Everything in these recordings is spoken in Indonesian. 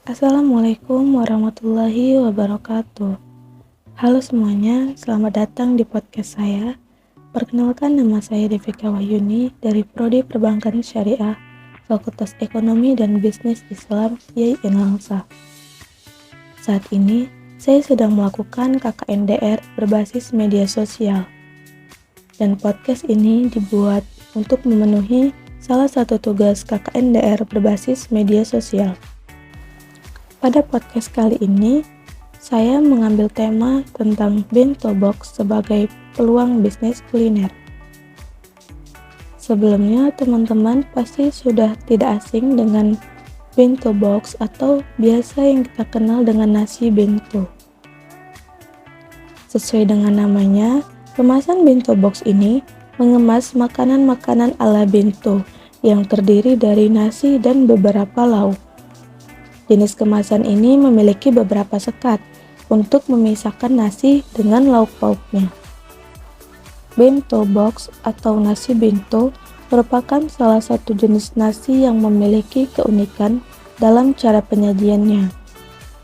Assalamualaikum warahmatullahi wabarakatuh. Halo semuanya, selamat datang di podcast saya. Perkenalkan, nama saya Devika Wahyuni dari Prodi Perbankan Syariah, Fakultas Ekonomi dan Bisnis Islam YIN Langsa. Saat ini, saya sedang melakukan KKNDR berbasis media sosial. Dan podcast ini dibuat untuk memenuhi salah satu tugas KKNDR berbasis media sosial. Pada podcast kali ini, saya mengambil tema tentang bento box sebagai peluang bisnis kuliner. Sebelumnya, teman-teman pasti sudah tidak asing dengan bento box atau biasa yang kita kenal dengan nasi bento. Sesuai dengan namanya, kemasan bento box ini mengemas makanan-makanan ala bento yang terdiri dari nasi dan beberapa lauk. Jenis kemasan ini memiliki beberapa sekat untuk memisahkan nasi dengan lauk pauknya. Bento box atau nasi bento merupakan salah satu jenis nasi yang memiliki keunikan dalam cara penyajiannya.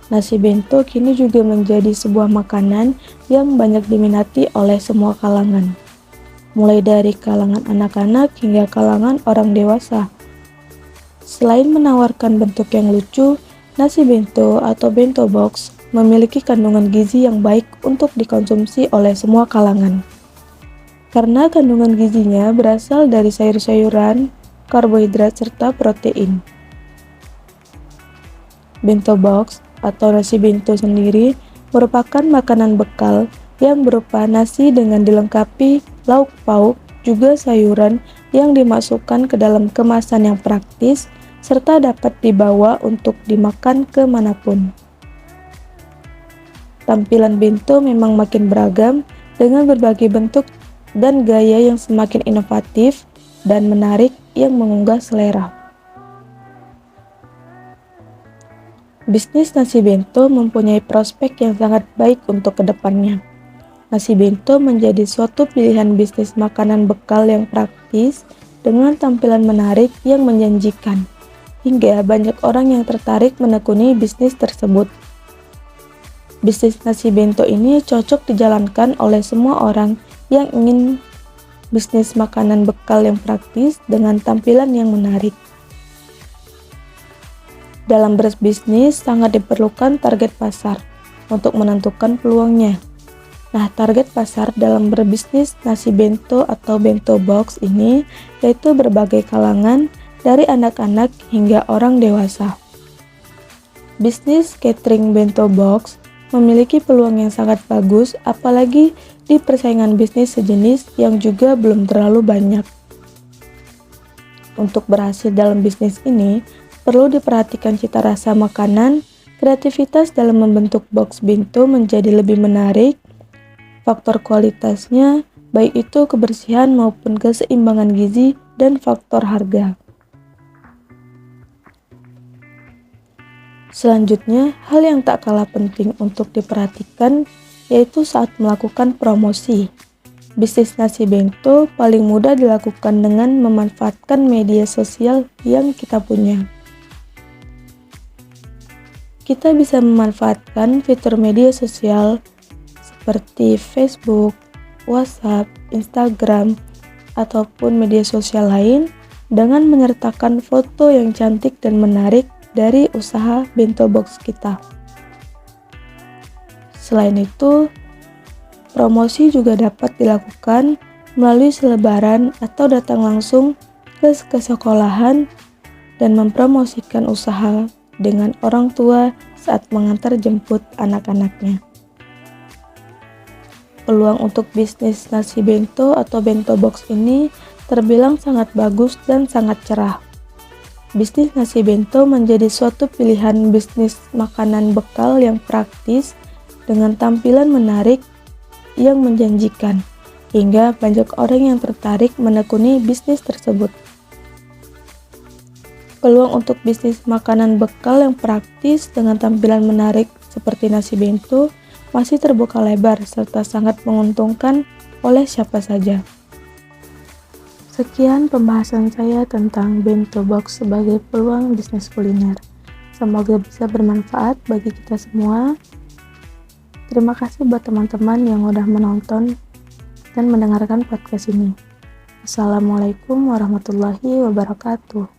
Nasi bento kini juga menjadi sebuah makanan yang banyak diminati oleh semua kalangan, mulai dari kalangan anak-anak hingga kalangan orang dewasa. Selain menawarkan bentuk yang lucu, nasi bento atau bento box memiliki kandungan gizi yang baik untuk dikonsumsi oleh semua kalangan. Karena kandungan gizinya berasal dari sayur-sayuran, karbohidrat, serta protein. Bento box atau nasi bento sendiri merupakan makanan bekal yang berupa nasi dengan dilengkapi lauk pauk, juga sayuran yang dimasukkan ke dalam kemasan yang praktis serta dapat dibawa untuk dimakan kemanapun. Tampilan bento memang makin beragam dengan berbagai bentuk dan gaya yang semakin inovatif dan menarik yang menggugah selera. Bisnis nasi bento mempunyai prospek yang sangat baik untuk kedepannya. Nasi bento menjadi suatu pilihan bisnis makanan bekal yang praktis dengan tampilan menarik yang menjanjikan, hingga banyak orang yang tertarik menekuni bisnis tersebut. Bisnis nasi bento ini cocok dijalankan oleh semua orang yang ingin bisnis makanan bekal yang praktis dengan tampilan yang menarik. Dalam berbisnis sangat diperlukan target pasar untuk menentukan peluangnya. Nah, target pasar dalam berbisnis nasi bento atau bento box ini yaitu berbagai kalangan, dari anak-anak hingga orang dewasa. Bisnis catering bento box memiliki peluang yang sangat bagus, apalagi di persaingan bisnis sejenis yang juga belum terlalu banyak. Untuk berhasil dalam bisnis ini, perlu diperhatikan cita rasa makanan, kreativitas dalam membentuk box bento menjadi lebih menarik, faktor kualitasnya, baik itu kebersihan maupun keseimbangan gizi, dan faktor harga. Selanjutnya, hal yang tak kalah penting untuk diperhatikan yaitu saat melakukan promosi. Bisnis nasi bento paling mudah dilakukan dengan memanfaatkan media sosial yang kita punya. Kita bisa memanfaatkan fitur media sosial seperti Facebook, WhatsApp, Instagram, ataupun media sosial lain dengan menyertakan foto yang cantik dan menarik dari usaha bento box kita. Selain itu, promosi juga dapat dilakukan melalui selebaran atau datang langsung ke sekolahan dan mempromosikan usaha dengan orang tua saat mengantar jemput anak-anaknya. Peluang untuk bisnis nasi bento atau bento box ini terbilang sangat bagus dan sangat cerah. Bisnis nasi bento menjadi suatu pilihan bisnis makanan bekal yang praktis dengan tampilan menarik yang menjanjikan, hingga banyak orang yang tertarik menekuni bisnis tersebut. Peluang untuk bisnis makanan bekal yang praktis dengan tampilan menarik seperti nasi bento masih terbuka lebar serta sangat menguntungkan oleh siapa saja. Sekian pembahasan saya tentang bento box sebagai peluang bisnis kuliner. Semoga bisa bermanfaat bagi kita semua. Terima kasih buat teman-teman yang udah menonton dan mendengarkan podcast ini. Assalamualaikum warahmatullahi wabarakatuh.